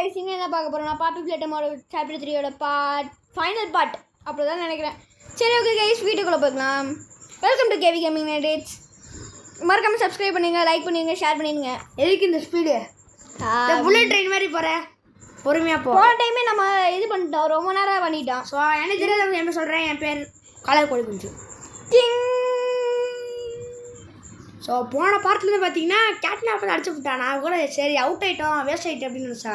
Guys இன்னும் என்ன பார்க்க போகிறோம்னா பாப்பி பிளேட்டமோட சாப்டர் 3யோட ஃபைனல் பார்ட் அப்படி தான் நினைக்கிறேன். சரி ஓகே கைஸ் வீட்டுக்குள்ளே போய்க்கலாம். Welcome to KV gaming nights. மறக்காமல் சப்ஸ்கிரைப் பண்ணுங்கள், லைக் பண்ணுங்க, ஷேர் பண்ணிடுங்க. எதுக்கு இந்த ஸ்பீடு? புல்லட் ட்ரெயின் மாதிரி போகிறேன், பொறுமையாக போன டைமே நம்ம இது பண்ணிட்டோம், ரொம்ப நேரம் பண்ணிட்டோம். ஸோ எனக்கு தெரியாத என்ன சொல்கிறேன், என் பேர் கலர் கோழி குஞ்சு. ஸோ போன பார்ட்லேருந்து பார்த்தீங்கன்னா கேட்னா அப்போ அடிச்சு விட்டான். நான் கூட சரி அவுட் ஆகிட்டோம், வேஸ்ட் ஆகிட்டு அப்படின்னு நினச்சா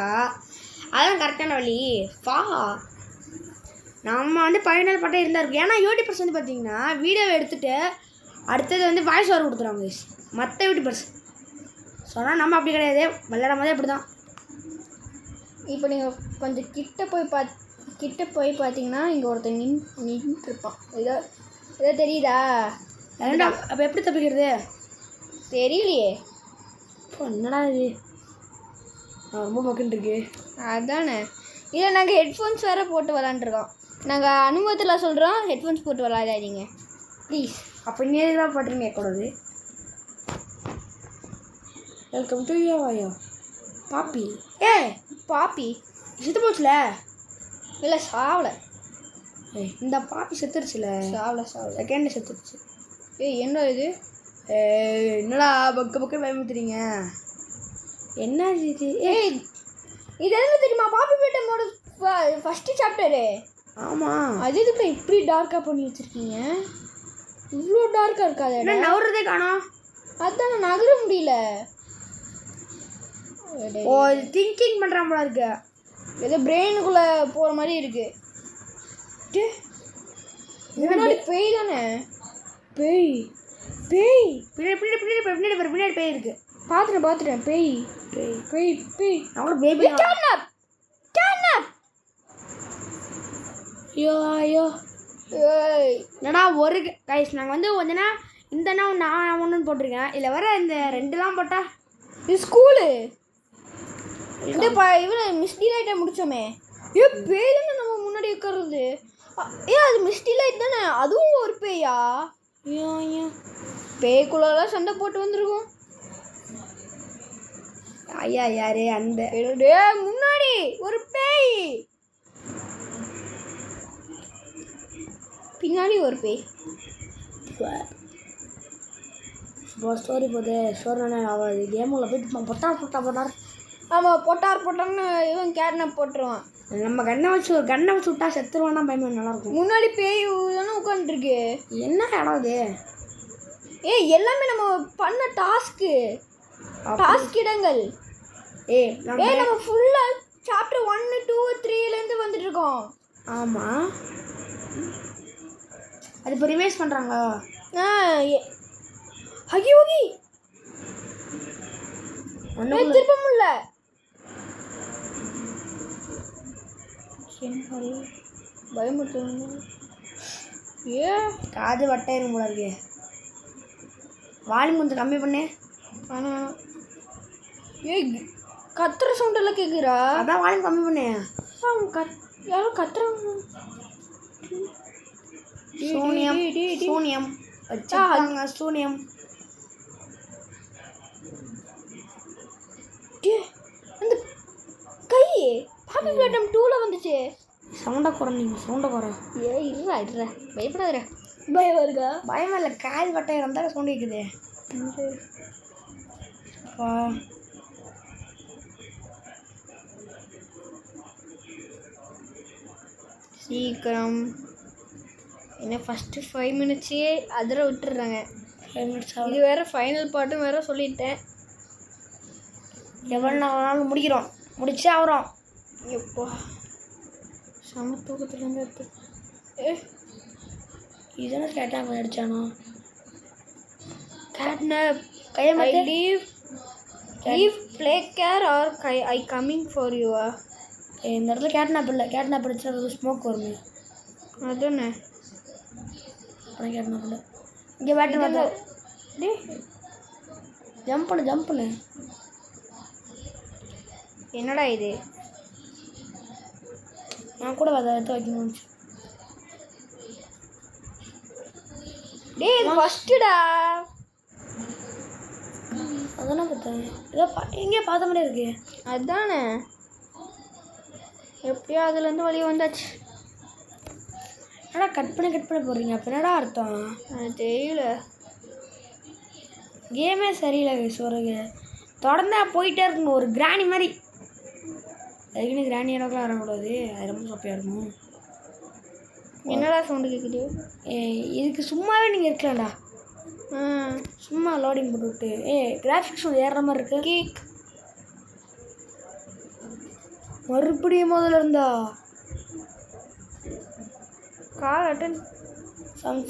அதுதான் கரெக்டான வழி. நம்ம வந்து ஃபைனல் பட்டம் இருந்தால் இருக்கும். ஏன்னா யூடியூபர்ஸ் வந்து பார்த்தீங்கன்னா வீடியோவை எடுத்துகிட்டு அடுத்தது வந்து வாய்ஸ் ஓவர் கொடுத்துருவாங்க மற்ற யூடியூபர்ஸ். சொன்னால் நம்ம அப்படி கிடையாது, விளையாடும் போதே அப்படி தான். இப்போ நீங்கள் கொஞ்சம் கிட்ட போய் பார்த்தீங்கன்னா இங்கே ஒருத்தர் நின்றுருப்பான். ஏதோ தெரியுதா? அப்போ எப்படி தப்பிக்கிறது தெரியலையே. இப்போ என்னடா இது, நான் ரொம்ப பக்கன்ட்டுருக்கு. அதானே, இதில் நாங்கள் ஹெட்ஃபோன்ஸ் வேறு போட்டு விளாண்டுருக்கோம். நாங்கள் அனுபவத்தில் சொல்கிறோம், ஹெட்ஃபோன்ஸ் போட்டு விளாடாதீங்க ப்ளீஸ். அப்போ நீ தான் பாட்டுன்னு கேட்கக்கூடாது. வெல்கம் டு யோவாயோ பாப்பி. பாப்பி செத்து போச்சுல? இல்லை சாவலை. இந்த பாப்பி செத்துருச்சுல? சாவலை செகண்ட் செத்துருச்சு. என்ன இது? என்னடா பக்கம் பயமுத்துறீங்க? என்ன இது? இது என்ன தெரியுமா? பாப்பி பிளேட்டமோட ஃபஸ்ட்டு சாப்டரு. ஆமாம். அது இதுக்கு இப்படி டார்க்காக பண்ணி வச்சுருக்கீங்க? இவ்வளோ டார்க்காக இருக்காது. என்ன நவறதே காணோம். அதுதான் நான் நகர முடியல. ஓ திங்கிங் பண்ணுறான் போல இருக்கு. ஏதோ பிரெயினுக்குள்ளே போகிற மாதிரி இருக்கு. முன்னாடி பேய் தானே? பேய் பேய் பின்னாடி பேய் இருக்கு. பார்த்துட்டேன். பேய் அவங்களோட பேபி ஐயோ என்னடா ஒரு கைஸ் நாங்கள் வந்து கொஞ்சனா இந்த நான் ஒன்றுன்னு போட்டிருக்கேன். இல்லை வர இந்த ரெண்டுலாம் போட்டா இது ஸ்கூலு. இந்த இவ்வளோ மிஸ்டி லைட்டை முடித்தோமே. பேய்லன்னு நம்ம முன்னாடி உட்காருது. அது மிஸ்டி லைட் தானே? அதுவும் ஒரு பேயா? பேய்க்குள்ளெல்லாம் சண்டை போட்டு வந்திருக்கோம். ஐயா யாரு அந்த முன்னாடி ஒரு பேய், பின்னாடி ஒரு பேய். ஸ்டோரி போகுது. ஸ்டோரி ஆகாது. கேமுள்ள போயிட்டு போட்டார். ஆமாம், போட்டார்னு இவன் கேட்னப் போட்டுருவான். நம்ம கண்ணை வச்சு விட்டா செத்துருவானா பயமா? நல்லாயிருக்கும். முன்னாடி பேய் தானே உட்காந்துருக்கு. என்ன இடம் அது? எல்லாமே நம்ம பண்ண டாஸ்க் இடங்கள். நம்ம ஃபுல்லாக சாப்டர் 1, 2, 3லேருந்து வந்துட்டு இருக்கோம். ஆமாம், அது இப்போ ரிவைஸ் பண்ணுறாங்களா? ஹகி திருப்ப முடியல. பயமுறுத்து. காது வட்டாயிரும் போல இருக்கு. வால்யூம் கொஞ்சம் கம்மி பண்ணு. ஆனால் கத்துற சவுண்டெல்லாம் கேட்குறா. அதான் வால்யூம் கம்மி பண்ணு. யாரும் கத்துறாங்க. சூனியம் வச்சாங்க. சூனியம் அந்த கை பாப்பி பிளேட்டம் 2ல வந்துச்சு. சவுண்டை குறை. இருடா பயப்படாதடா. பயம் வருதா? பயம் இல்லை, காது வட்டாயிரம் தான் சவுண்ட் கேட்குது. சீக்கிரம் என்ன ஃபஸ்ட்டு 5 மினிட்ஸே அதில் விட்டுடுறாங்க. 5 மினிட்ஸ் இது வேறு ஃபைனல் பார்ட்டும் வேறு சொல்லிட்டேன். எவ்வளோ நாள் முடிச்சே ஆகிறோம். எப்போ சம தூக்கத்துலேருந்து எடுத்து இதெல்லாம் கேட்டால் அடித்தானோ? Catnap I leave play care are I coming for யூவா? இந்த இடத்துல கேட்னாப் இல்லை. கேட்னாப் அடிச்சா ஸ்மோக் வருமே. அதுன்னு அப்புறம் கேட்னாப் இல்லை. இங்கே பேட்டர் பார்த்தா ஜம்ப் பண்ணு. என்னடா இது? நான் கூட அதை எடுத்து வைக்கணும். இது ஃபஸ்ட்டுடா. அதெல்லாம் பார்த்தேன். ஏதோ எங்கேயோ பார்த்த மாதிரியே இருக்கு. அதுதானே எப்படியோ அதுலேருந்து வெளியே வந்தாச்சு. ஆனால் கட் பண்ணி போடுறீங்க, அப்போ என்னடா அர்த்தம்? அது தெரியல. கேமே சரியில்லை கைஸ். ஒரு தொடர்ந்தா போயிட்டே இருக்கணும், ஒரு கிராணி மாதிரி. அதுக்குன்னு கிராணி அளவுக்குலாம் வரக்கூடாது, அது ரொம்ப சப்பையாக இருக்கும். என்னடா சவுண்டு கேட்குது? இதுக்கு சும்மாவே நீங்கள் இருக்கலாம்டா. சும்மா லோடிங் போட்டுவிட்டு கிராஃபிக்ஸ் ஏறுற மாதிரி இருக்கு. கேக் மறுபடியும் முதல்ல இருந்தா கால் அட்டன்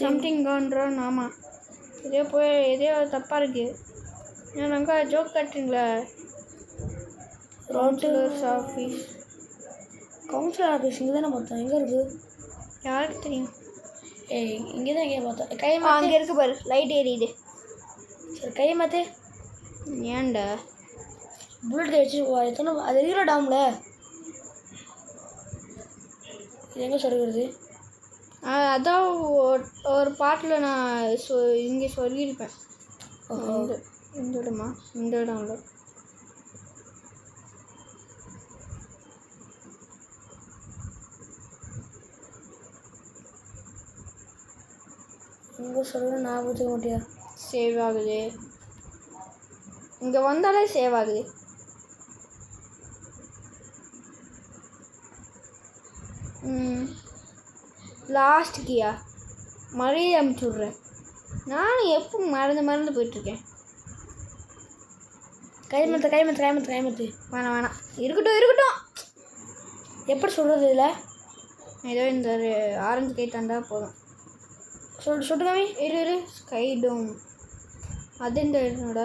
சம்திங் கான்றான். ஆமாம், இதே தப்பாக இருக்குது. ஏன்னாக்கா ஜோக் கட்டுறீங்களா? Councillors office. கவுன்சிலர் ஆஃபீஸ் இங்கே தானே பார்த்தோம். எங்கே இருக்குது யாருக்கு தெரியும்? இங்கே தான் எங்கே பார்த்தோம். கையை அங்கே இருக்கு பாரு, லைட் எரியுது. சரி கையை மாற்று. ஏன்டா புல்லட் கை வச்சு எத்தனை அது இருக்கிற டாமில் இது எங்கே சொல்கிறது? அதான் ஒரு பாட்டில் நான் இங்கே சொல்லியிருப்பேன். இந்த இடமா? இந்த இடம்ல இங்கே சொல்கிற ஞாபகத்துக்கு மாட்டியா? சேவ் ஆகுது. இங்கே வந்தாலே சேவ் ஆகுது. லாஸ்ட் கீயா மறுபடியும் அனுப்பிச்சுட்றேன். நானும் எப்போ மறந்து போயிட்டுருக்கேன். கைமத்து வேணாம் இருக்கட்டும். எப்படி சொல்கிறது? இதில் ஏதோ இந்த ஒரு ஆரஞ்சு கை தந்தா போதும். சொல்லுங்க. இரு ஸ்கை டோம். அது இந்த என்னோட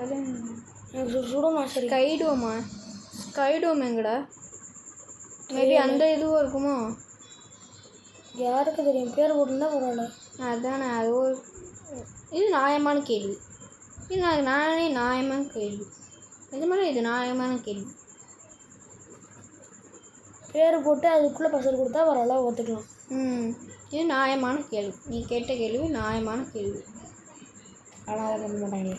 அது சுடுமா? சரி ஸ்கை டோம் எங்கடா? மேபி அந்த இதுவும் இருக்குமோ? யாருக்கு தெரியும்? பேர் போட்டுருந்தா பரவாயில்ல. அதுதானே, அது ஒரு இது நியாயமான கேள்வி. இது நானே நியாயமான கேள்வி. இது மாதிரி இது நியாயமான கேள்வி. பேர் போட்டு அதுக்குள்ளே பசல் கொடுத்தா பரவாயில்ல, ஒத்துக்கலாம். இது நியாயமான கேள்வி. நீ கேட்ட கேள்வி நியாயமான கேள்வி. ஆனால் அதை பண்ண மாட்டாங்க.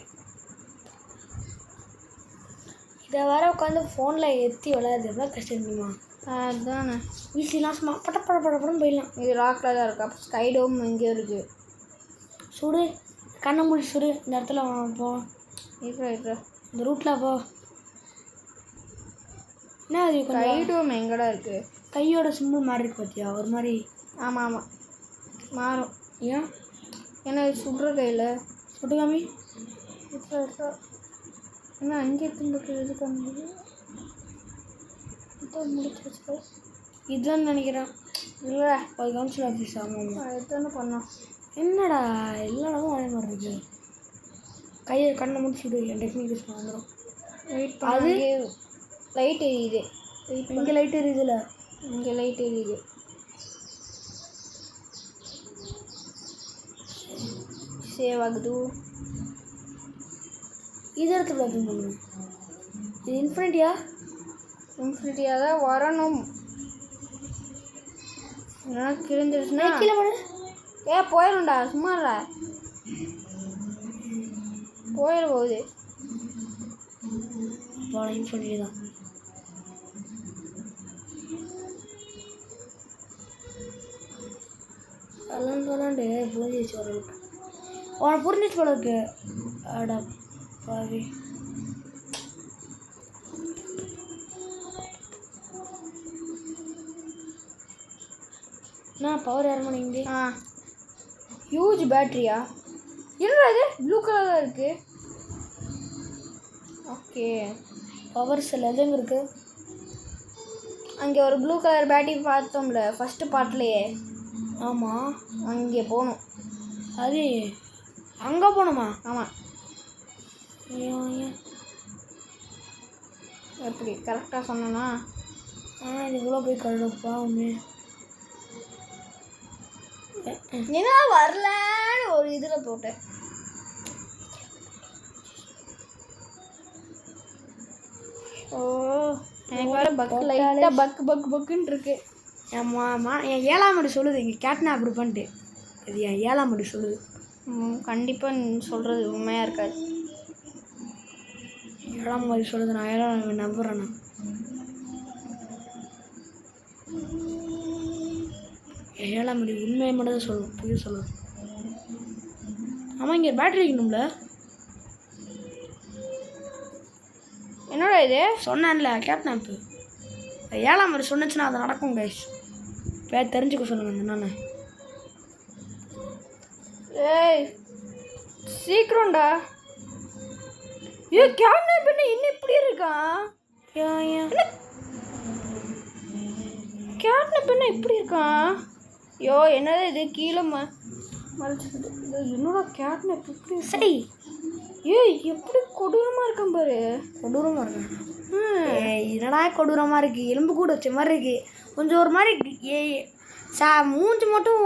இதை வர உட்காந்து ஃபோனில் ஏற்றி விளையாடுறது எவ்வளோ கஷ்டம் தெரியுமா? அதுதானே, ஈஸிலாம் சும்மா படப்படன்னு போயிடலாம். இது ராக்கில் தான் இருக்குது. அப்போ ஸ்கை டோம் எங்கேயோ இருக்குது. சுடு, கண்ணை மூடி சுடு. இந்த இடத்துல போ. இருக்கிற இந்த ரூட்டில் போ. என்ன அது? ஸ்கை டோம் எங்கடா இருக்குது? கையோட சிம்பிள் மாறி இருக்கு பார்த்தியா? ஒரு மாதிரி. ஆமாம் மாறும். ஏன்? ஏன்னா சுடுற கையில் சுட்டுக்காமி ஏன்னா அங்கே திரும்ப இது பண்ணி முடிச்சு வச்சுக்கோ. இதுதான் நினைக்கிறேன். இல்லை, அது கவுன்சில் ஆஃபீஸ். ஆமாம், அதுதானே பண்ணோம். என்னடா எல்லா இடமும் அதே மாதிரி இருக்கு. கையை கண்ணை முடிச்சு விடு. என் டெக்னிக் யூஸ் வந்துடும். வெயிட் பண்ணி லைட் எரியுது. இங்கே லைட் எரியுதுல? இங்கே லைட் எரியுது. சேவ் ஆகுது. இது இடத்துல ஓப்பன் பண்ணுங்க. இது இன்ஃபினிட்டியாக தான் வரணும். எனக்கு கிழிஞ்சிருச்சுன்னா கீழே பண்ணு. போயிடும்டா, சும்மாடா போயிட போகுது. இன்ஃபினிட்டி தான். அதெல்லாம் சொன்னாண்டு புரிஞ்சிச்சு ஓரளவுக்கு. உனக்கு புரிஞ்சிச்சு போல இருக்கு. அடா பாவி. என்ன பவர் ஏற மாட்டேங்குது? ஹியூஜ் பேட்டரியா? என்னடா இது ப்ளூ கலரில் இருக்குது? ஓகே, பவர் செல் எதுங்க இருக்குது? அங்கே ஒரு ப்ளூ கலர் பேட்டரி பார்த்தோம்ல ஃபஸ்ட்டு பார்ட்லேயே. ஆமாம், அங்கே போகணும். அது அங்கே போகணுமா? ஆமாம். எப்படி கரெக்டாக சொன்னேன்னா? இது இவ்வளோ போய் கழுப்பா உண்மை. ஏன்னா வரலன்னு ஒரு இதில் போட்டேன். ஓ, எனக்கு வேறு லைட்டாக பக்குன்னு இருக்கு. என் 7ஆம் ஆண்டு சொல்லுது. இங்கே கேட்னா அப்படி பண்ணிட்டு இது என் 7ஆம் ஆண்டு சொல்லுது. கண்டிப்பாக நீ சொல்கிறது உண்மையாக இருக்காது. 7ஆம் ஆண்டு சொல்லுது. நான் 7ஆம் நம்புகிறேன். ஏழாம் மணி உண்மையை மட்டும் தான் சொல்லணும், புரிய சொல்லணும். ஆமாம், இங்கே பேட்டரி வைக்கணும்ல. என்னடா இது? சொன்னேன்ல கேப்டனாப்பு. ஏழாம் மாதிரி சொன்னிச்சுன்னா அது நடக்கும் கைஸ். பேர் தெரிஞ்சுக்க சொல்லுங்க என்னென்ன. ஏய் சீக்கிரம்டா. ஏ கேப்டன் பண்ண என்ன இப்படி இருக்கான்? கேப்டன் பண்ண இப்படி இருக்கான்? யோ என்னது இது கீழே மறைச்சிக்கிட்டு என்னோட கேப்டன் இப்படி சரி. ஏய் எப்படி கொடூரமாக இருக்கான் பாரு. கொடூரமாக இருக்கேன். என்னடா கொடூரமாக இருக்குது, எலும்பு கூட வச்ச மாதிரி இருக்குது, கொஞ்சம் ஒரு மாதிரி மூஞ்சி மட்டும்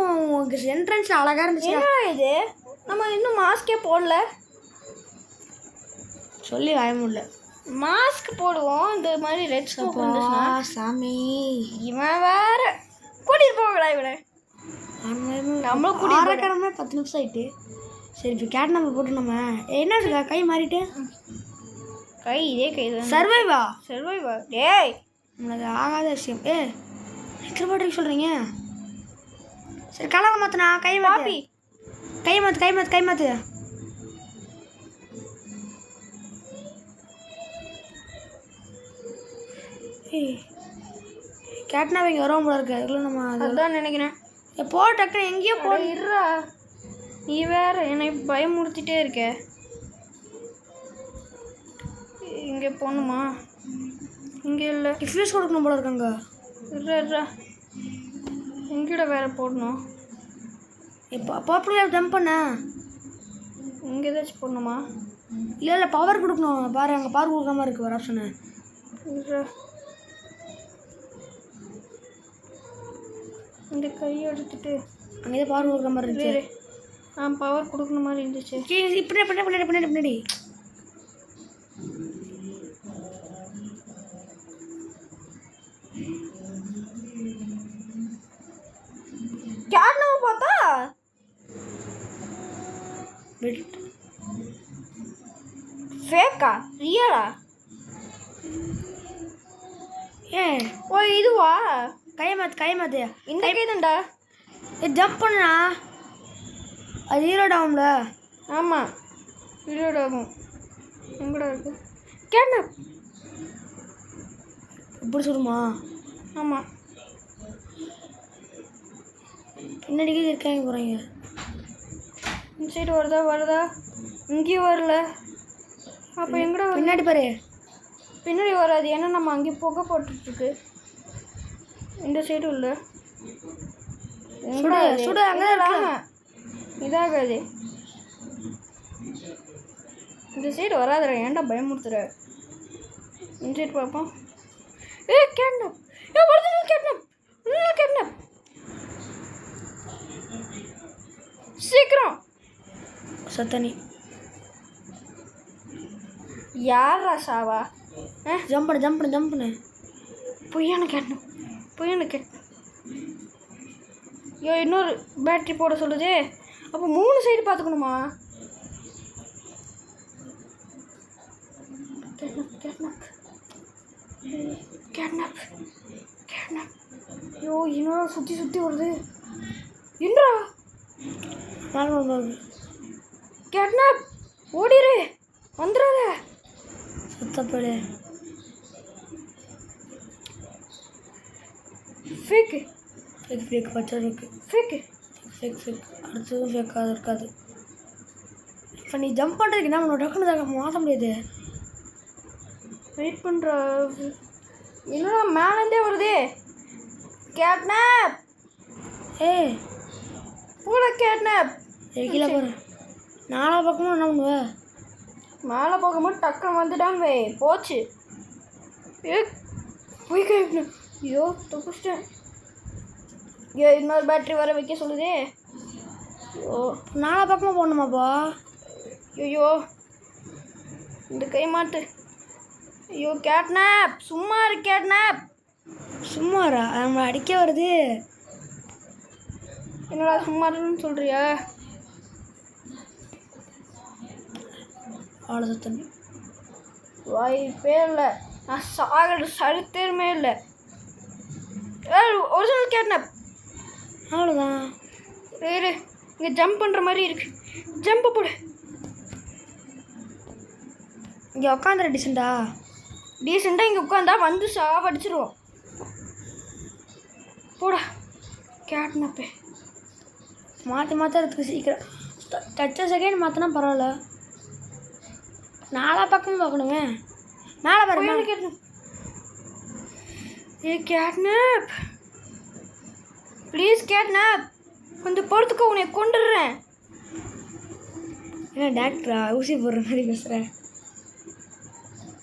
என்ட்ரன்ஸில் அழகாக இருந்துச்சு. என்னடா இது நம்ம இன்னும் மாஸ்கே போடல. சொல்லி வாய முடியல. மாஸ்க் போடுவோம் இந்த மாதிரி ரெட் ஸ்மோக் வந்துச்சுன்னா. சாமி இவன் வேற கூட்டிகிட்டு போகலா இவனை. நம்மளும் கூட்டிகிட்டு 10 நிமிஷம் ஆகிட்டு. சரி இப்போ கேட் நம்ம போட்டு நம்ம என்ன இருக்கா கை மாறிட்டு. கை இதே கை தான். சர்வைவா டேய் நம்மளுக்கு ஆகாத விஷயம். எத்தனை பாட்டுக்கு சொல்கிறீங்க? சரி கலரை மாற்றினா கை மாற்றி கை மாற்று. கேட்னா இங்கே வரோம் போல இருக்கு. அதுக்குள்ள நம்ம அதுதான் நினைக்கிறேன். போ டக்குன்னு எங்கேயோ போ. இருறா நீ வேற என்னை பயமுறுத்திட்டே இருக்க. இங்கே போகணுமா? இங்கே இல்லை. டிஃப்யூஸ் கொடுக்கணும் போல இருக்காங்க. இருறா எங்கேட வேற போடணும். இப்போ அப்போ ஜம்ப் பண்ண இங்கே ஏதாச்சும் போடணுமா? இல்லை பவர் கொடுக்கணும். பாரு அங்கே பவர் கொடுக்குற மாதிரி இருக்குது ஒரு ஆப்ஷனு. இருறா இந்த கையை எடுத்துட்டு அங்கே பவர் கொடுக்குற மாதிரி இருந்துச்சு. பவர் கொடுக்குற மாதிரி இருந்துச்சு. பின்னாடி கேட்னாவை பார்த்தா ஃபேக்கா ரியலா? ஓ இதுவா? கை மாத்து. இந்த கை தான்டா. ஜம்ப் பண்ணா அது ஹீரோட் ஆகும்ல. ஆமாம் ஹீரோட் ஆகும். எங்கடா இருக்கு கேட்னாப்? இப்படி சொல்லுமா? ஆமாம் பின்னாடிக்கே இருக்காங்க போகிறீங்க. இந்த சைடு வருதா? இங்கேயும் வரல. அப்போ எங்கடா பின்னாடி பாரு. பின்னாடி வராது ஏன்னா நம்ம அங்கே புகை போட்டுட்ருக்கு. இந்த சைடு இல்லை. சுடு அங்கே இதாகாது. இந்த சைடு வராதுடா. ஏன்டா பயமுறுத்துற? இந்த சைடு பார்ப்போம். கேட்னாப். கேட்னாப் சீக்கிரம் சத்தனி யாரா சாவா? ஜம்ப் பண்ணு. பொய்யான கேட்னாப். ஐயோ இன்னொரு பேட்ரி போட சொல்லுது. அப்போ 3 சைடு பார்த்துக்கணுமா? கேட்னாப். ஐயோ இன்னொரு சுற்றி வருது. என்னடா கேட்னாப் ஓடிரு வந்துடாத. சுத்தப்படு. ஃபேக் பச்சை இருக்கு. ஃபேக் அடுத்ததும் ஃபேக்காக இருக்காது. இப்போ நீ ஜம்ப் பண்ணுறதுக்கு என்ன பண்ண டக்குன்னு மாற்ற முடியாது. வெயிட் பண்ணுற. என்னடா மேலேருந்தே வருது. கேட்னாப் போல கேட்னாப். கீழே போகிற 4 பக்கமும் என்ன பண்ணுவேன்? மேலே போகும்போது டக்குன்னு வந்துட்டான் வை போச்சு. போய் கேட்கணும். ஐயோ தப்பிச்சிட்டேன். ஐயோ இன்னொரு பேட்ரி வர வைக்க சொல்லுதே. ஐயோ 4 பக்கமாக போடணுமாப்பா? ஐயோ இந்த கை மாட்டு. ஐயோ கேட்னாப் சும்மா இரு. கேட்னாப் சும்மாரா? நம்ம அடிக்க வருது. என்னடா சும்மா இருன்னு சொல்கிறியா? அவ்வளோ தண்ணி வாய்ப்பே இல்லை. நான் சாகர சரித்திரமே இல்லை. ஒரிஜினல் கேட்னப். அவ்வளோதான். வேறு இங்கே ஜம்ப் பண்ணுற மாதிரி இருக்கு. ஜம்ப் போடு. இங்கே உட்காந்துற டிசெண்டா டீசெண்டாக இங்கே உட்காந்தா வந்து சாவடிச்சிருவோம். போடா கேட்னப்பு. மாற்றுறதுக்கு சீக்கிரம் டச்ச செகண்ட் மாற்றினா பரவாயில்ல. நாலா பக்கமும் பார்க்கணுமே. மேலே பாருங்க கேட்னப். ஏ கேட்னப் ப்ளீஸ் கேட்னப் கொஞ்சம் பொறுத்துக்கோ, உன்னை கொண்டுடுறேன். என்ன டாக்டரா ஊசி போடுற மாதிரி பேசுகிறேன்.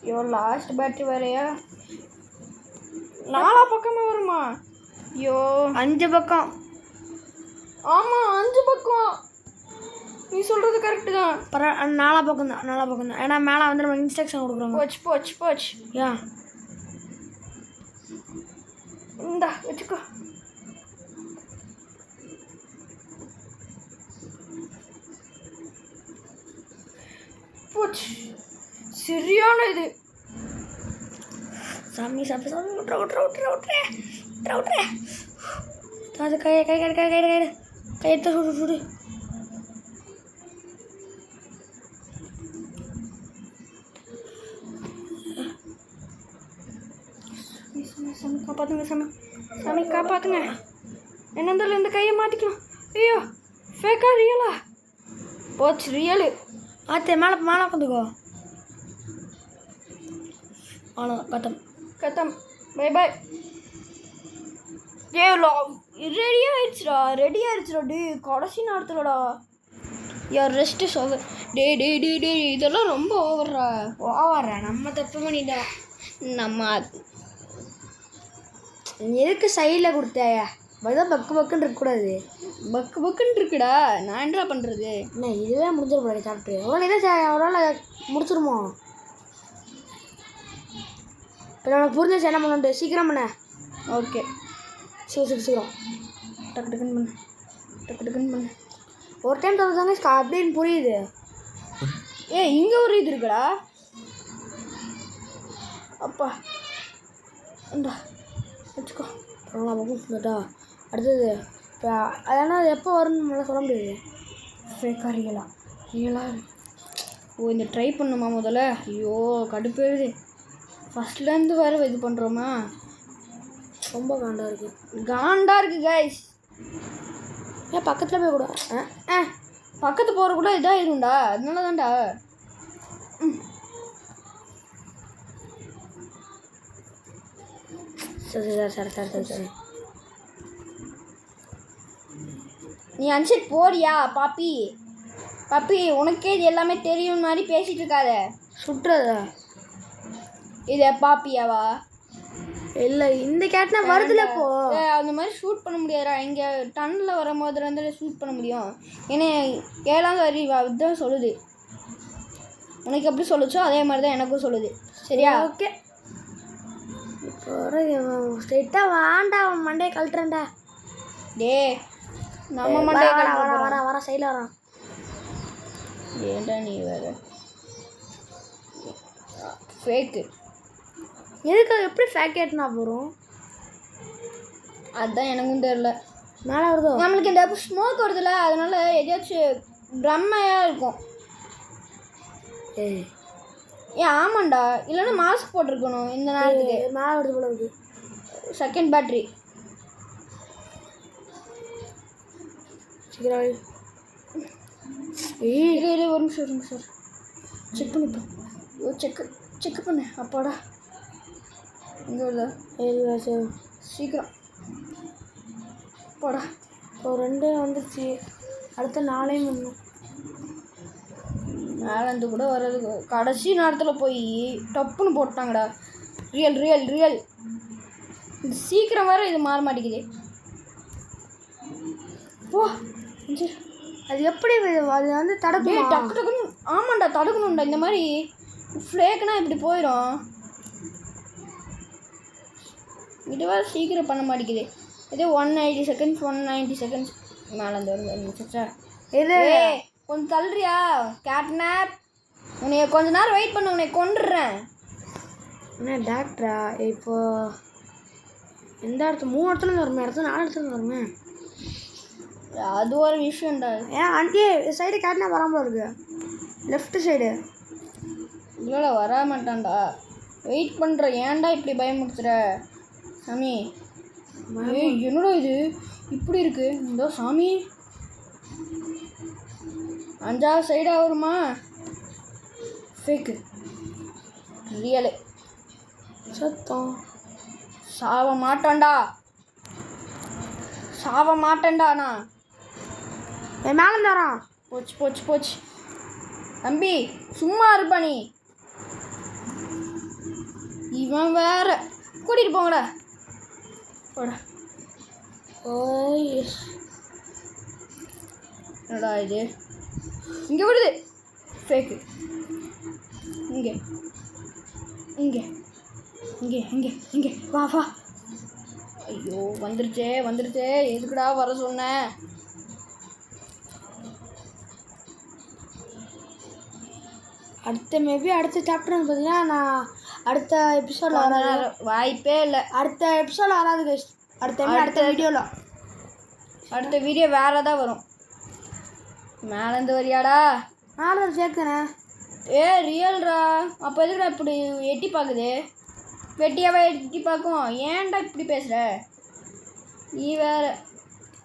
ஐயோ லாஸ்ட் பேட்டரி வேறையா? நாலா பக்கமே வருமா? ஐயோ 5 பக்கம். ஆமாம் 5 பக்கம். நீ சொல்கிறது கரெக்டு தான். நாலா பக்கம் தான். ஏன்னா மேலே வந்து நம்ம இன்ஸ்ட்ரக்ஷன் கொடுக்குறோம். போச்சு ஏன் இந்தா வச்சுக்கோ. போச்சு. சரியான இது. சாமி விட்டுற அது கையெடுத்து சுடு. சாமி காப்பாற்றுங்க. சாமி காப்பாற்றுங்க. என்ன இருந்தாலும் இந்த கையை மாற்றிக்கலாம். ஐயோ ஃபேக்கா ரியலா? போச்சு ரியலு. ஆத்தே மேலே உட்காந்துக்கோ. அவ்வளோதான் கத்தம். Bye bye. ஏ ரெடி ஆயிடுச்சுடா. டே கடைசி நேரத்துலடா. யார் ரெஸ்ட்டு சொல்ல. டே இதெல்லாம் ரொம்ப ஓவர்ரா. நம்ம தப்பு பண்ணிட்டா. நம்ம எதுக்கு சைடில் கொடுத்தாயா? அதுதான் பக்குன்னு இருக்கக்கூடாது. பக்குன்னு இருக்குடா. நான் என்ன பண்ணுறது? என்ன இதுவே முடிஞ்சிடக்கூடாது சாப்பிட்டு. ஒரு நாள் முடிச்சிருமோ? இப்போ உனக்கு புரிஞ்சிச்சு என்ன பண்ணு. சீக்கிரம் பண்ண. ஓகே சீக்கிரம் டக்குன்னு பண்ணு. ஒரு டைம் தவிர்த்தாங்க அப்படின்னு புரியுது. இங்கே ஒரு இது இருக்குடா. அப்பா இந்தா வச்சுக்கோ. சொல்லிட்டா அடுத்தது இப்போ அதனால் அது எப்போ வரும்னு நம்மளால் சொல்ல முடியாது. ஃபேக்கா ரியலா? ஓ இந்த ட்ரை பண்ணுமா முதல்ல? ஐயோ கடுப்பேறுது. ஃபஸ்ட்லேருந்து வேறு இது பண்ணுறோமா? ரொம்ப காண்டாக இருக்குது கைஸ். ஏன் பக்கத்தில் போய் கூட பக்கத்து போகிற கூட இதாகிடும்டா. அதனால தான்டா. சரி. நீ அனுப்பிச்சிட்டு போறியா பாப்பி? உனக்கே இது எல்லாமே தெரியும் மாதிரி பேசிகிட்டு இருக்காத. சுட்டுறதா இதை பாப்பியாவா? இல்லை இந்த கேட்னா வருதுல. போ அந்த மாதிரி ஷூட் பண்ண முடியாதா? இங்கே டன்னில் வரும் போது வந்து ஷூட் பண்ண முடியும். ஏன்னா 7ஆவது வரி தான் சொல்லுது. உனக்கு எப்படி சொல்லுச்சோ அதே மாதிரி தான் எனக்கும் சொல்லுது. சரியா? ஓகே. இப்போ ஸ்ட்ரெயிட்டாக வாண்டா. அவன் மண்டையை கழட்டுறேன்டா. டே நம்ம மண்டையை வர சைடில் வரான். ஏன்டா நீ வேறு ஃபேக்கு. எதுக்கு எப்படி ஃபேக் கேட்னா போகிறோம்? அதுதான் எனக்கும் தெரில. மேலே வருதோ? நம்மளுக்கு இந்த ஸ்மோக் வருதுல்ல, அதனால எதாச்சும் பிரம்மையாக இருக்கும். ஆமாண்டா. இல்லைன்னா மாஸ்க் போட்டிருக்கணும் இந்த நேரத்துக்கு. மேலே வருது போல இருக்குது. Second battery. சீக்கிரம் இரு ஒரு நிமிஷம் செக் பண்ணிப்போம். செக் பண்ணு. அப்பாடா எங்கே வருதா? சீக்கிரம் போடா. இப்போ 2 வந்துச்சு. அடுத்த 4 பண்ணணும். மேலேருந்து கூட வர்றது கடைசி நேரத்தில் போய் டப்புன்னு போட்டாங்கடா. ரியல் இது சீக்கிரம் வேறு இது மாற மாட்டேங்குது. ஓ அது எப்படி அது வந்து டக்குன்னு ஆமாண்டா தடுக்கணும்டா. இந்த மாதிரி ஃப்ளேக்குனா இப்படி போயிடும். இது வேறு சீக்கிரம் பண்ண மாட்டேங்குது. இதே 180 செகண்ட்ஸ் மேலேருந்து வருது. இது கொஞ்சம் தள்ளுறியா கேட்னப்? உன்னைய கொஞ்ச நேரம் வெயிட் பண்ண, உன்னை கொண்டுடுறேன். என்ன டாக்டரா? இப்போ எந்த இடத்துல 3 இடத்துல வருமே, இடத்துல 4 இடத்துல வருமே. அது ஒரு விஷயம்டா. ஏன் ஆண்டி சைடு காட்டினா வராமல் இருக்கு, லெஃப்ட் சைடு. இல்லைடா வர மாட்டான்டா, வெயிட் பண்ணுற. ஏன்டா இப்படி பயமுறுத்துற சாமி? ஏய் என்னடா இது இப்படி இருக்கு இந்த சாமி? 5வது சைடாக வருமா? Fake reel. சத்தம் சாவ மாட்டேன்டா, சாவ மாட்டேன்டா நான். என் மேலே தரான். போச்சு போச்சு போச்சு தம்பி, சும்மா இருப்பா நீ. இவன் வேற, கூட்டிகிட்டு போங்கடா போடா. ஓய் என்னடா இது இங்கே விடுது, ஃபேக்கு. இங்கே இங்கே இங்கே இங்கே இங்கே வா வா. ஐயோ வந்துருச்சே வந்துருச்சே, எதுக்குடா வர சொன்னேன்? அடுத்த சாப்டர் பார்த்தீங்கன்னா நான் அடுத்த எபிசோடில் வராது, வாய்ப்பே இல்லை. அடுத்த எபிசோடில் வராது கைஸ். அடுத்த வீடியோவில் அடுத்த வீடியோ வேறு தான் வரும். மேலேருந்து வரியாடா? நாலு சேர்க்குறே. ஏ ரியல்ரா, அப்போ எதுக்குடா இப்படி எட்டி பார்க்குது? வெட்டியாவே எட்டி பார்க்கும். ஏன்டா இப்படி பேசுகிற நீ வேறு?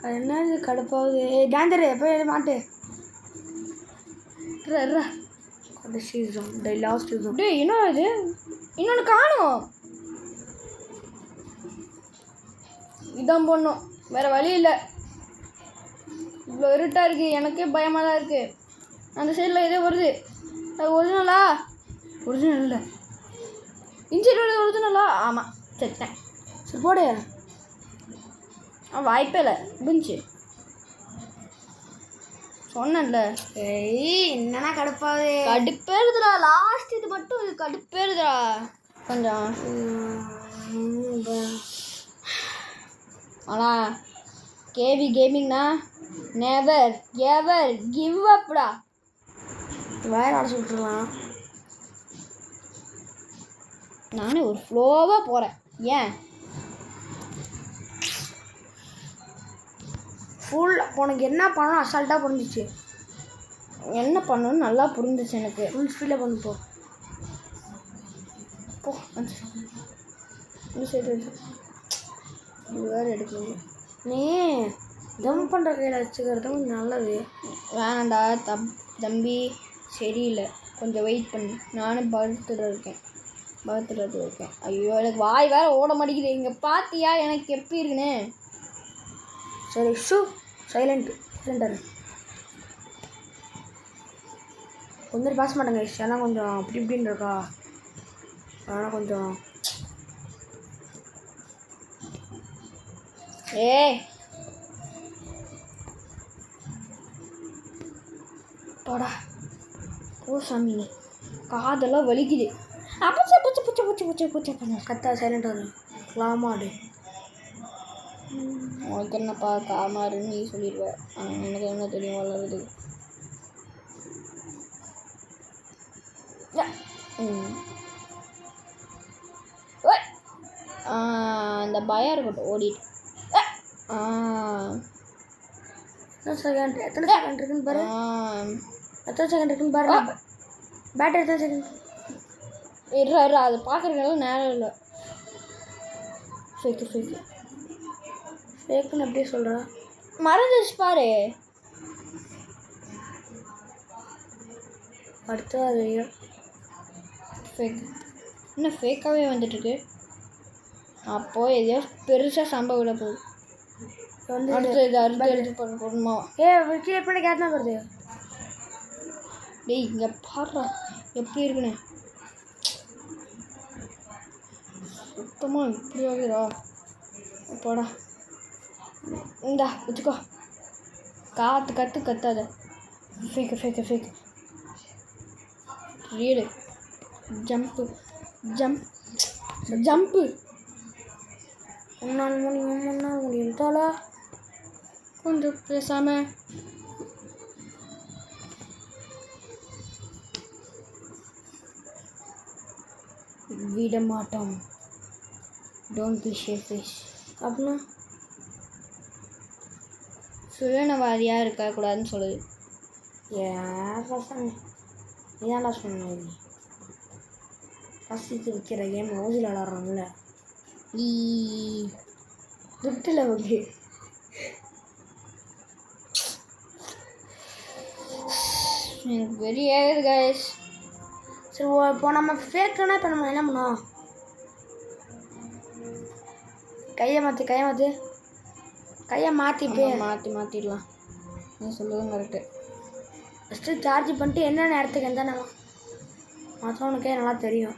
அது என்ன இது கடுப்பாகுது. டேஞ்சரு எப்போ மாட்டு கடைசி லாஸ்ட் இது. டே என்ன இது, இன்னொன்று காணும். இதான் பண்ணும், வேறு வழி இல்லை. இவ்வளோ இருட்டாக இருக்குது, எனக்கே பயமாக தான் இருக்குது. அந்த சைடில் ஏதோ வருது, அது ஒரிஜினலா? ஒரிஜினல் இல்லை, இன்ஜினியர் ஒரிஜினலா? ஆமாம் செத்தேன். சரி போடு. வாய்ப்பே இல்லை, புரிஞ்சு சொன்னேன்ல. ஏய் என்னன்னா கடுப்பாகுது. கடுப்பேறுதுடா, லாஸ்ட் இது மட்டும் இது கடுப்பேறுதுடா கொஞ்சம். ஆனால் கேவி கேமிங்னா நெவர் எவர் கிவ் அப்டா. வேற ஆட சொல்லிட்டுருலாம். நானே ஒரு ஃப்ளோவாக போகிறேன். ஏன் ஃபுல் உனக்கு என்ன பண்ணணும் அசால்ட்டாக புரிஞ்சிச்சு. என்ன பண்ணணும்னு நல்லா புரிஞ்சிச்சு எனக்கு. ஃபுல் ஸ்பீடில் பண்ணு போ போ. இந்த சைடு இது வேறு எடுக்கணும். நீ தம் பண்ணுற கையில் வச்சுக்கிறது கொஞ்சம் நல்லது. வேணாண்டா தம்பி, சரியில்லை, கொஞ்சம் வெயிட் பண்ணு. நானும் படுத்துட்டு இருக்கேன். ஐயோ எனக்கு வாய் வேறு ஓட மாட்டேங்குது. இங்கே பார்த்தியா எனக்கு எப்படி இருக்குன்னு? சரி சைலண்ட்டு கொஞ்சம் பேச மாட்டேங்க. ஏன்னா கொஞ்சம் அப்படி இப்படின்னு இருக்கா, அதனால் கொஞ்சம். போடா போ சாமி, காதெல்லாம் வலிக்குது. அப்பச்சா பூச்சை பூச்சை பூச்சை பூச்சை பூச்சை பண்ண கத்தா சைலண்ட் வரும் லாமாடு. உனக்கு என்னப்பா காமாருன்னு நீ சொல்லிடுவேன். எனக்கு என்ன தெரியும் வளருது. அந்த பயம் இருக்கட்டும், ஓடிட்டு. எத்தனை செகண்ட் இருக்குன்னு பாரு. பேட்டரி எத்தனை செகண்ட் இருறா, அதை பார்க்குறதுனால நேரம் இல்லை. ஃபேக்குன்னு அப்படியே சொல்கிறேன். மறந்துச்சு பாரு. அடுத்து அது ஃபேக் இன்னும் ஃபேக்காகவே வந்துட்டுருக்கு. அப்போது எதையோ பெருசாக சம்பவம் விட போகுது. வந்து அடுத்து இது அறுத்து போடணுமா? கீழே பண்ணி கேட்னா வருது. டேய் இங்கே பாடுறா எப்படி இருக்குன்னு. சுத்தமாக இப்படி ஆகுறா. போடா இந்தா வச்சுக்கோ. கத்தாத. Fake reel. ஜம்ப்பு முன்னால் முடியும் தோலா. கொஞ்சம் பேசாமல் விட மாட்டோம். Don't be selfish. அப்படின்னா சுயநவாதியாக இருக்கக்கூடாதுன்னு சொல்லுது. ஏன் பசங்க ஏன்டா சொன்னது? பசித்து விற்கிற கேம் ஓசில் விளாட்றோம்ல துட்டில் ஓகே. எனக்கு வெறியாகுது கைஸ். சரி இப்போ நம்ம ஃபேக்குன்னா இப்போ நம்ம என்ன பண்ணோம்? கையை மாற்றிட்டு மாற்றிடலாம். நீ சொல்லுதும் கரெக்டு. ஃபஸ்ட்டு சார்ஜ் பண்ணிட்டு என்ன நேரத்துக்கு எந்த நேரம் மற்றவனுக்கே நல்லா தெரியும்.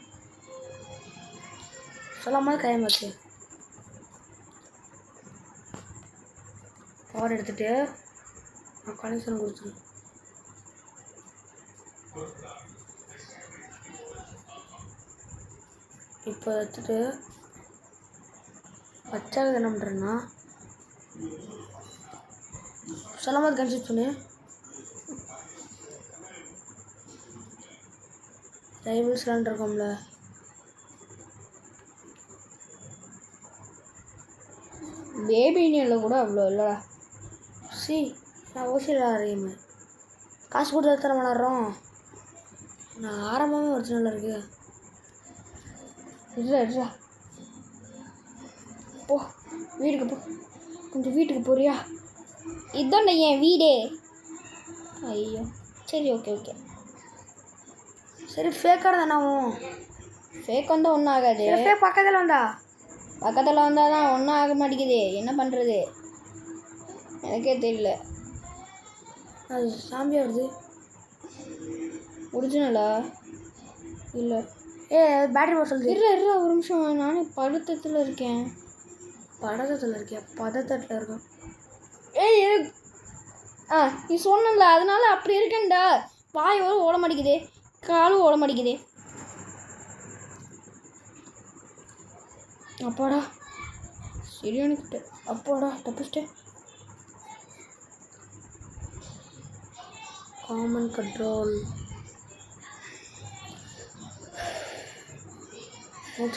சொல்லும் போது கையை மாற்று. பவர் எடுத்துகிட்டு நான் கனெக்ஷன் கொடுத்துரு. இப்போ எடுத்துட்டு வச்சாவது என்ன பண்ணுறேன்னா சொல்லும் போது கன்சிட் பண்ணு. ரைபிள் சிலிண்டர் இருக்கும்ல பேபி இனியில் கூட அவ்வளோ இல்லைடா. நான் ஓசி விளாட்றேன். காசு கொடுத்து எத்தனை விளாட்றோம்? நான் ஆரம்பமே ஒரிஜினலில் இருக்கு. இல்லைடா போ வீட்டுக்கு போ. கொஞ்சம் வீட்டுக்கு போறியா? இதான்டா என் வீடே. ஐயோ சரி ஓகே. சரி ஃபேக்காக தானாவும். ஃபேக் வந்தால் ஒன்றும் ஆகாது. ஃபேக் பக்கத்தில் வந்தால் தான் ஒன்றும் ஆக மாட்டேங்குது. என்ன பண்ணுறது எனக்கே தெரியல. அது சாம்பியாக வருது. ஒரிஜினலா இல்லை? பேட்டரி போட சொல்லுது. இல்லை ஒரு நிமிஷம். நானே பதட்டத்தில் இருக்கேன். பதட்டத்தில் இருக்கும். நீ சொன்னல அதனால அப்படி இருக்கேன்டா. வாய் ஒரு ஓட மாட்டேங்குது, காலும் ஓட மாட்டேங்குது. அப்பாடா சரியானுக்கிட்ட. அப்பாடா தப்பிச்சிட்டேன். காமன் கண்ட்ரோல்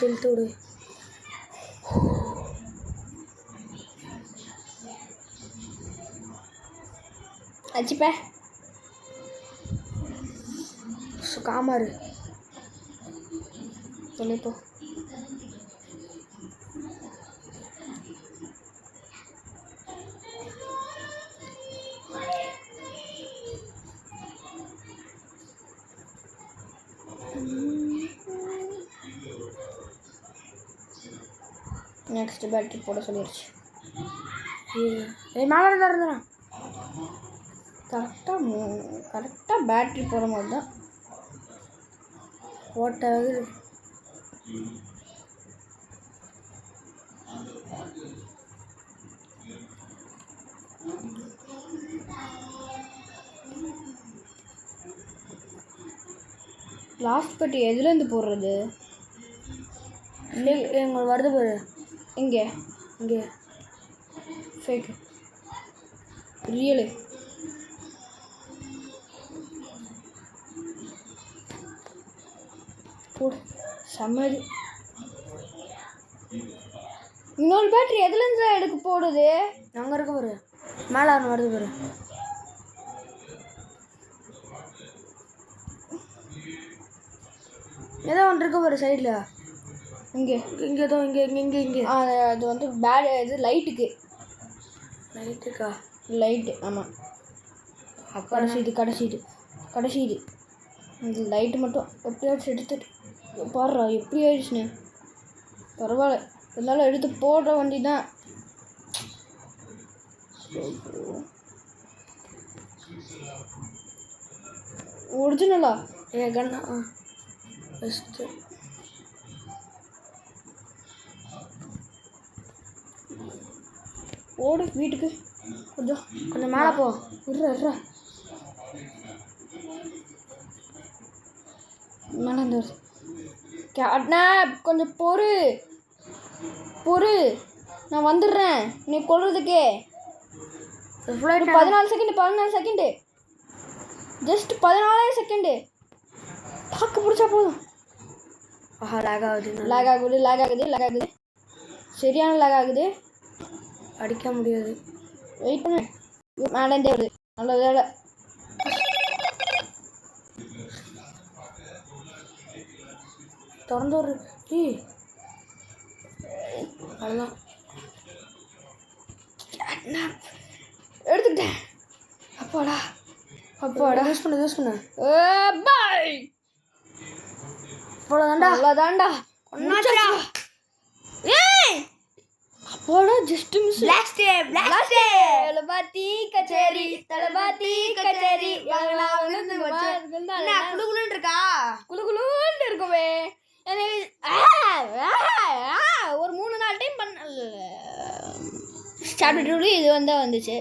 செலுத்து விடு. அச்சிப்ப காமாரு சொல்லிப்போ. நெக்ஸ்ட் பேட்டரி போட சொல்லிடுச்சு. மேலே இருந்தா கரெக்டாக பேட்ரி போகிற மாதிரி தான் ஓட்டாவது. லாஸ்ட் பட்டி எதுலேருந்து போடுறது? எங்களுக்கு வருது பாரு. இங்கே ஃபேக் ரியலு. போடு செம்மது. இன்னொரு பேட்டரி எதுலேருந்து எடுக்க போடுது? அங்கே இருக்க பாரு. மேலே வருது பாரு. ஏதோ ஒன்று இருக்கு பாரு சைடில். ஏதோ இங்கே அது வந்து இது லைட்டுக்கா? லைட்டு ஆமாம். கடைசி இது இந்த லைட்டு மட்டும் எப்படியாச்சும் எடுத்துட்டு பாடுறா எப்படி ஆயிடுச்சுன்னு. பரவாயில்ல இருந்தாலும் எடுத்து போடுற வண்டி தான். ஒரிஜினலா? கண்ணா ஃபஸ்ட்டு ஓடு வீட்டுக்கு. கொஞ்சம் மேலே போ. இருறா மேலே இருந்து கேட்னாப். கொஞ்சம் பொறு நான் வந்துடுறேன் நீ கொள்றதுக்கே. 14 செகண்டு ஜஸ்ட் 14 செகண்டு. தாக்கு பிடிச்சா போதும். லாக் ஆகுது. சரியான லாக் ஆகுது. அடிக்க முடியாது. வெயிட் பண்ணு. மேலேருந்தே வருது. நல்ல வேலை. திறந்து ஒரு அவ்வளோதான். எடுத்துக்கிட்டேன். அப்பாடா யூஸ் பண்ணு. பாய். அவ்வளோதான்டா. அவ்வளோதான்டா. ஒன்னாச்சா? ஏய் அப்பாடா ஜஸ்ட் மிஸ். பிளாஸ்ட் தலபாத்தி கச்சேரி என்ன குளுகுளுன்னு இருக்கா? குளுகுளுன்னு இருக்குமே. ஒரு 3-4 டைம் பண்ண சாப்டர் 2 இது வந்துச்சு.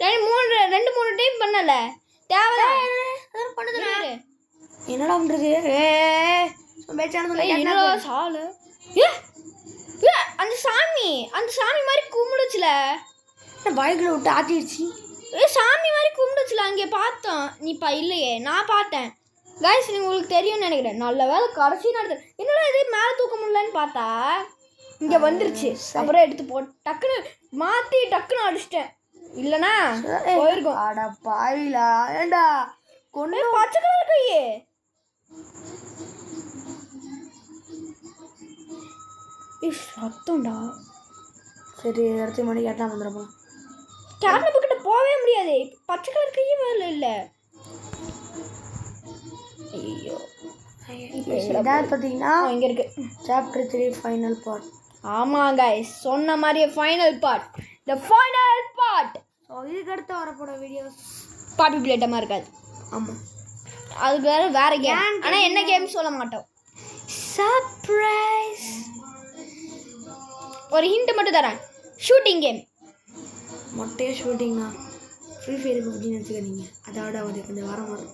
2-3 டைம் பண்ணல. தேவைதான். என்னடா பண்றது? என்னடா சாலு? அந்த சாமி மாதிரி கும்பிடுச்சுல. வாய்க்குள்ள விட்டு ஆட்டிடுச்சு. சாமி மாதிரி கும்பிடுச்சுல. அங்கே பார்த்தோம். நீப்பா இல்லையே, நான் பார்த்தேன். கைஸ் நீங்கள் உங்களுக்கு தெரியும்னு நினைக்கிறேன். நல்ல வேலை கடைசி நடத்து. என்னடா இது மேலே தூக்க முடியலன்னு பார்த்தா இங்கே வந்துருச்சு. அப்புறம் எடுத்து போட்டு டக்குன்னு மாற்றி டக்குன்னு அடிச்சிட்டேன். இல்லைனா போயிருக்கும். அட பாவிலா. ஏண்டா கொண்டு பச்சை கலர் கையே. சத்தம்டா. சரி இடத்து மணி கேட்டா வந்துடுறப்பா. கேட்னப் கிட்ட போகவே முடியாது. பச்சை கலர் கையே வேலை இல்லை. ஐயோ இதான் பார்த்தீங்கன்னா இங்கே இருக்கு சாப்டர் 3 ஃபைனல் பார்ட். ஆமாம் கைஸ் சொன்ன மாதிரியே final part. The final part. So இதுக்கு அடுத்து வரப்போட வீடியோஸ் பாப்பி பிளேட்டமாக இருக்காது. ஆமாம், அதுக்கு வேற கேம். ஆனால் என்ன கேம் சொல்ல மாட்டோம். சர்ப்ரைஸ். ஒரு ஹிண்ட் மட்டும் தரேன். Shooting game. மொட்டையாக ஷூட்டிங்னா ஃப்ரீ ஃபயருக்கு அப்படின்னு வச்சுக்காதீங்க. அதோட ஒரு கொஞ்சம் வர மாதிரி.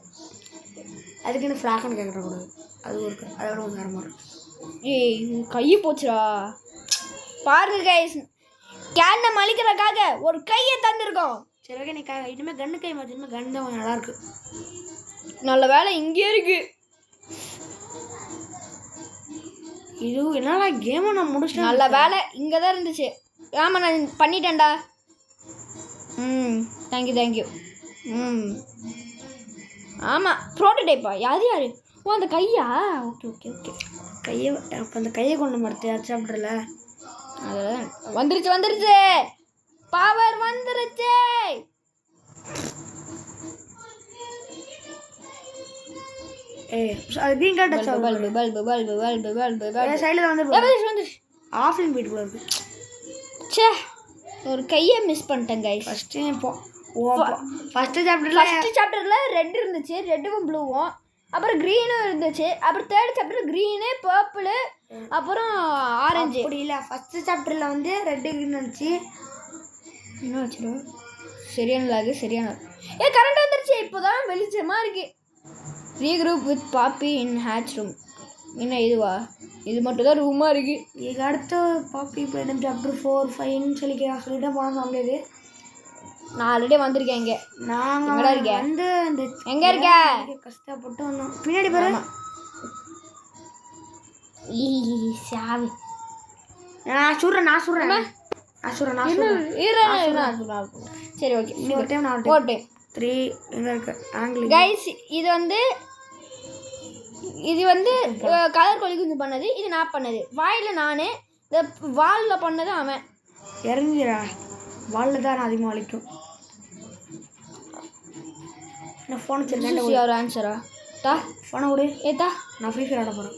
அதுக்குன்னு ஃப்ளாக்னு கேட்கக்கூடாது. அது ஒரு அதோட கொஞ்சம் வர மாதிரி. ஏய் கையை போச்சுடா. பாருங்க கைஸ், கேனை மலிக்கிறதுக்காக ஒரு கையை தந்துருக்கோம். சரி ஓகே, நீ இனிமேல் கன்று கை மாற்றி இனிமேல் கன் தான் கொஞ்சம் நல்லாயிருக்கு. நல்ல வேலை இங்கே இருக்கு. இது என்னடா கேமை நான் முடிச்சிட்டேன். நல்ல வேலை இங்கே தான் இருந்துச்சு. ஆமாம் நான் பண்ணிட்டேன்டா. தேங்க்யூ. ஆமாம் ப்ரோட்டோடைப்பா. யார் ஓ அந்த கையா? ஓகே கையை அப்போ அந்த கையை கொண்டு மறுத்து சாப்பிட்றல. அதெல்லாம் வந்துருச்சு. பவர் வந்துருச்சு. கிரீன் கலர் டச் சைடில் வந்து ஆஃப்லைன் போயிட்டு போல இருக்கு. சே ஒரு கையை மிஸ் பண்ணிட்டேன் கைஸ். ஃபஸ்ட்டு சாப்டரில் ரெட் இருந்துச்சு. ரெட்டும் ப்ளூவும், அப்புறம் க்ரீனும் இருந்துச்சு. அப்புறம் தேர்ட் சாப்டர் க்ரீனு பர்பிளு அப்புறம் ஆரஞ்சு. அப்படி இல்லை, ஃபஸ்ட்டு சாப்டரில் வந்து ரெட்டு க்ரீன் இருந்துச்சு. என்ன வச்சிடும் சரியான கரண்ட் வந்துருச்சு. இப்போ தான் வெளிச்சமாக இருக்கு. Regroup with poppy in hatch room. என்ன இதுவா? இது மட்டும் தான் ரூமாக இருக்குது. இதுக்கு அடுத்து பாப்பி பிளேடம் சாப்டர் 4, 5 சொல்லிட்டு போனால் சொல்லியது. நான் ஆல்ரெடி வந்திருக்கேன். இங்கே நாங்கள் இருக்கேன். வந்து இந்த எங்கே இருக்க? கஷ்டப்பட்டு வந்தோம். பின்னாடி பாரு. சாவி. நான் சொல்கிறேன். சரி ஓகே. இன்னொரு டைம் நான் ஒரு டைம் 3 எங்கே இருக்கு ஆங்கிள் கைஸ். இது வந்து கலர் கொலி குஞ்சு பண்ணது. இது நான் பண்ணது. வாயில் நான், இந்த வாலில் பண்ணது அவன். இறங்கிடா. வாலில் தான் நான் அதிகமாக வலிக்கும். நான் ஃபோன் வச்சுருக்கேன். ஒரு ஆன்சரா தா ஃபோனை விடு. ஏதா நான் ஃப்ரீ ஃபயர் ஆட போகிறேன்.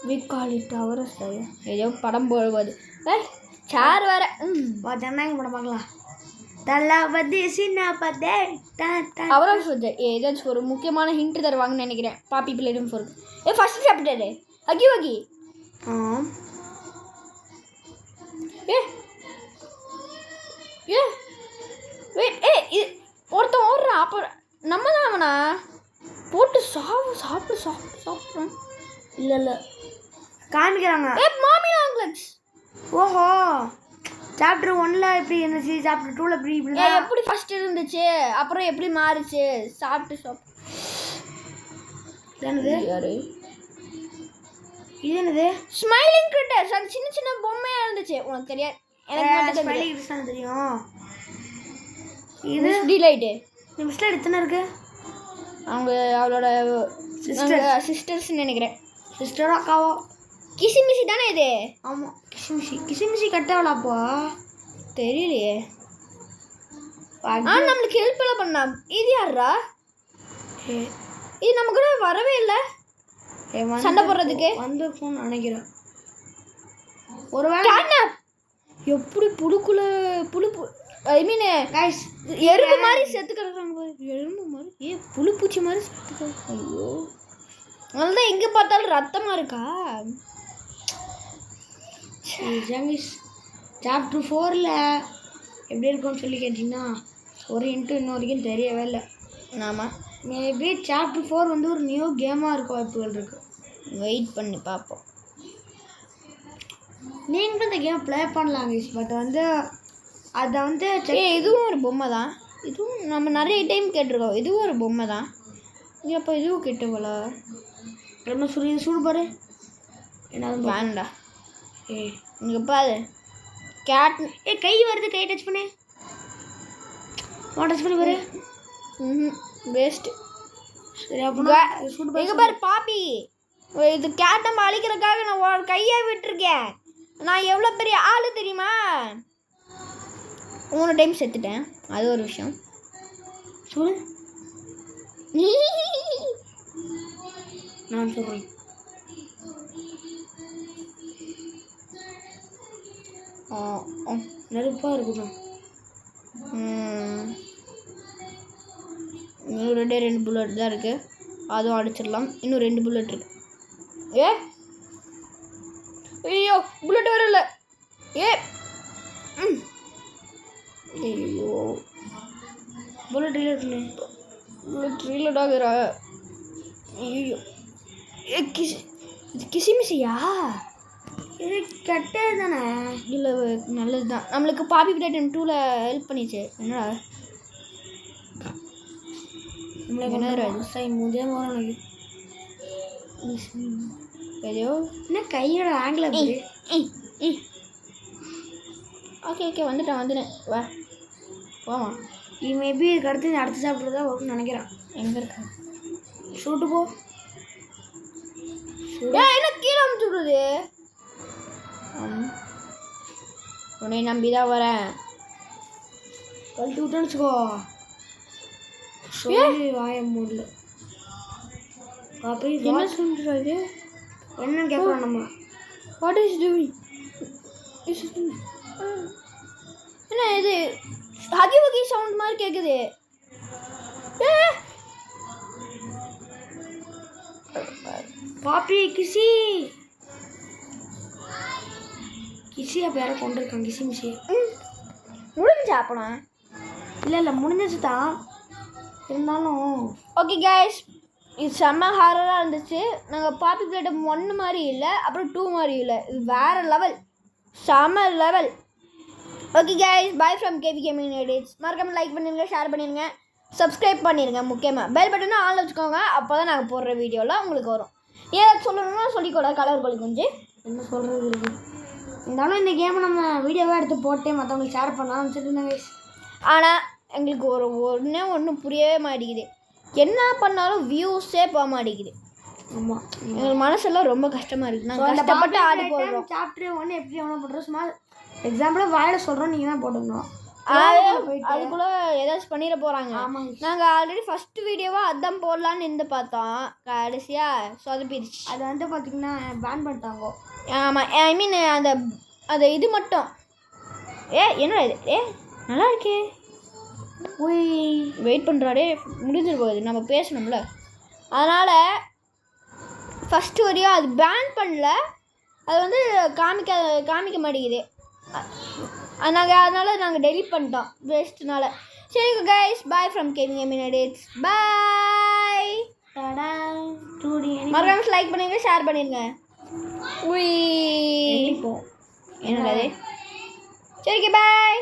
விக்காலிட்டு அவரை ஏதோ படம் போடுவது. சேர் வேற. ஜனநாயகம் படம் பார்க்கலாம். தலாபதி சின்னபதே அவரும் சொல்றேன். ஏதாச்சும் ஒரு முக்கியமான ஹிண்ட் தருவாங்கன்னு நினைக்கிறேன். பாப்பி பிளேடும் ஃபோர் ஃபர்ஸ்ட் சாப்டர் அகி ஒருத்தன் ஓடுறான். அப்போ நம்ம தான் அவனா போட்டு சாப்பிட்றான். இல்லை காமிக்கிறாங்க. மாமி லாங்லெக்ஸ். ஓஹோ, சாப்டர் 1ல் எப்படி இருந்துச்சு, சாப்டர் 2ல் எப்படி ஃபர்ஸ்ட் இருந்துச்சு, அப்புறம் எப்படி மாறுச்சு. சாப்பிட்டு இது என்னது? ஸ்மைலிங் கிரிட்டர்ஸ். அது சின்ன சின்ன பொம்மையா இருந்துச்சு. உனக்கு தெரியாது, எனக்கு மட்டும் தான் ஸ்மைலிங் கிரிட்டர்ஸ் தெரியும். இது டிலைட். இந்த மிஸ்ல எத்தனை இருக்கு? அவங்க அவளோட சிஸ்டர்ஸ் நினைக்கிறேன். சிஸ்டரோ அக்காவோ? கிசிமிசி தானே இது? ஆமாம், கிசிமிசி கட்டவளாப்போ தெரியலையே. நம்மளுக்கு ஹெல்ப் எல்லாம் பண்ணா. இது யாரா? இது நம்ம கூட வரவே இல்லை சண்டை போடுறதுக்கு. வந்துருக்கும்னு நினைக்கிறேன். ஒருவேளை எப்படி புழுக்குள்ள ஐ மீன் கைஸ் எறும்பு மாதிரி செத்து கிடக்குறாங்க. எறும்பு மாதிரி புழுப்பூச்சி மாதிரி செத்து. ஐயோ, அதனால்தான் எங்கே பார்த்தாலும் ரத்தமாக இருக்கா. ஜங்கிஸ் சாப்டர் 4ல் எப்படி இருக்கும்னு சொல்லி கேட்டிங்கன்னா ஒரு இன்ன வரைக்கும் தெரியவே இல்லை. ஆமாம், மேபி சாப்டர் 4 வந்து ஒரு நியூ கேமாக இருக்க வாய்ப்புகள் இருக்குது. வெயிட் பண்ணி பார்ப்போம். நீங்களும் இந்த கேம் ப்ளே பண்ணலாம் கைஸ். பட் வந்து அதை வந்து இதுவும் ஒரு பொம்மை தான். இதுவும் நம்ம நிறைய டைம் கேட்டிருக்கோம். இதுவும் ஒரு பொம்மை தான். இது அப்போ இதுவும் கெட்டுவல என்ன சொல்லி சூடு பாரு. என்ன வேண்டா. இங்கே பாரு கேட். கை வருது, கை டச் பண்ணு. டச் பண்ணி பாரு. வேஸ்ட்டு. சரி அப்போ எங்கே பாரு பாப்பி. இது கேட் நம்ம அழிக்கிறதுக்காக நான் கையை விட்டுருக்கேன். நான் எவ்வளோ பெரிய ஆள் தெரியுமா? 3 டைம் செத்துட்டேன். அது ஒரு விஷயம். சொல்லு. நான் சொல்கிறேன். நெருப்பாக இருக்குதான். இன்னும் 2 புல்லட் தான் இருக்குது. அதுவும் அடிச்சிடலாம். இன்னும் 2 புல்லட் இருக்கு. ஐயோ புல்லட் வரல. ஐயோ புல்லட் ரீலோட் புல்லட் ரீலோட் ஆகுறா. ஐயோ கிசிமிசியா? இது கெட்டது தானே? இல்லை நல்லது தான். நம்மளுக்கு பாப்பி பிளேட்டன் 2ல் ஹெல்ப் பண்ணிச்சு. என்னடா ஐயோ என்ன கையோட ஆங்கிள் அப்படி? ஓகே வந்துட்டேன். வா போமா. இது மேபி இதுக்கு அடுத்து சாப்பிட்றது தான் வரும்னு நினைக்கிறேன். எங்கே இருக்க? சூட்டு போ. என்ன கீழே அமுச்சு விடுறது? உன்னை நம்பி தான் வரேன். கழட்டி விட்டேன்னு வச்சுக்கோ. சொல்லி வாய மூடல. பாப்பி என்ன சொல்றது? என்னன்னு கேட்குறோம் நம்ம. What is doing? என்ன இது ஹகி வகி சவுண்ட் மாதிரி கேட்குது. பாப்பி கிசி அப்போ யாரை கொண்டு இருக்காங்க. கிசி முடிஞ்சா அப்பனா? இல்லை முடிஞ்சிச்சு தான், இருந்தாலும் ஓகே கைஸ், இது செம்ம ஹாரராக இருந்துச்சு. நாங்கள் பாப்பி பிளேட்டன் 1 மாதிரி இல்லை, அப்புறம் 2 மாதிரி இல்லை. இது வேறு லெவல், செம்ம level. Okay guys, bye from KV gaming edits. மறக்காமல் லைக் பண்ணிடுங்க, ஷேர் பண்ணிடுங்க, சப்ஸ்கிரைப் பண்ணிடுங்க. முக்கியமாக பெல் பட்டனை ஆன் வச்சுக்கோங்க. அப்போ தான் நாங்கள் போடுற வீடியோவில் உங்களுக்கு வரும். ஏதாவது சொல்லணும்னா சொல்லிக்கூட கலர் கொலி கொஞ்சம் என்ன சொல்கிறது இருக்குது. இருந்தாலும் இந்த கேமை நம்ம வீடியோவாக எடுத்து போட்டு மற்றவங்களுக்கு ஷேர் பண்ணலாம் நினச்சிட்டு இருந்தேன் கைஸ். ஆனால் எங்களுக்கு ஒன்றும் புரியவே மாட்டேங்குது. என்ன பண்ணாலும் வியூஸே போக மாட்டேங்குது. ஆமாம், எங்களுக்கு மனசெல்லாம் ரொம்ப கஷ்டமாக இருக்குது. நாங்கள் கஷ்டப்பட்டு ஆடி போடுறோம். சாப்டர் 1 எப்படி எவ்வளோ பண்ணுறோம், சும்மா எக்ஸாம்பிளாக வாயில் சொல்கிறோம், நீங்கள் தான் போட்டுக்கணும். அதுக்குள்ளே ஏதாச்சும் பண்ணிட போகிறாங்க. ஆமாம், நாங்கள் ஆல்ரெடி ஃபஸ்ட்டு வீடியோவாக அதான் போடலான்னு இருந்து பார்த்தோம். கடைசியாக சொதப்பிடுச்சு. அது வந்து பார்த்திங்கன்னா பேன் பண்ணிட்டாங்க. ஆமாம், ஐ மீன் அந்த இது மட்டும். என்னடா இது? நல்லா இருக்கே. வெயிட் பண்ணுறாடே, முடிஞ்சிரு போகுது, நம்ம பேசணும்ல. அதனால் ஃபஸ்ட்டு வரையும் அது பேன் பண்ணல, அது வந்து காமிக்க மாட்டேங்குது. அதனால் நாங்கள் டெலிட் பண்ணிட்டோம் வேஸ்ட்னால. சரி கைஸ், பாய் ஃப்ரம் கேவிங் கேமிங் எடிட்ஸ். பாய். மறக்காம லைக் பண்ணுங்க, ஷேர் பண்ணிடுங்க. என்னடா? சரி, பாய்.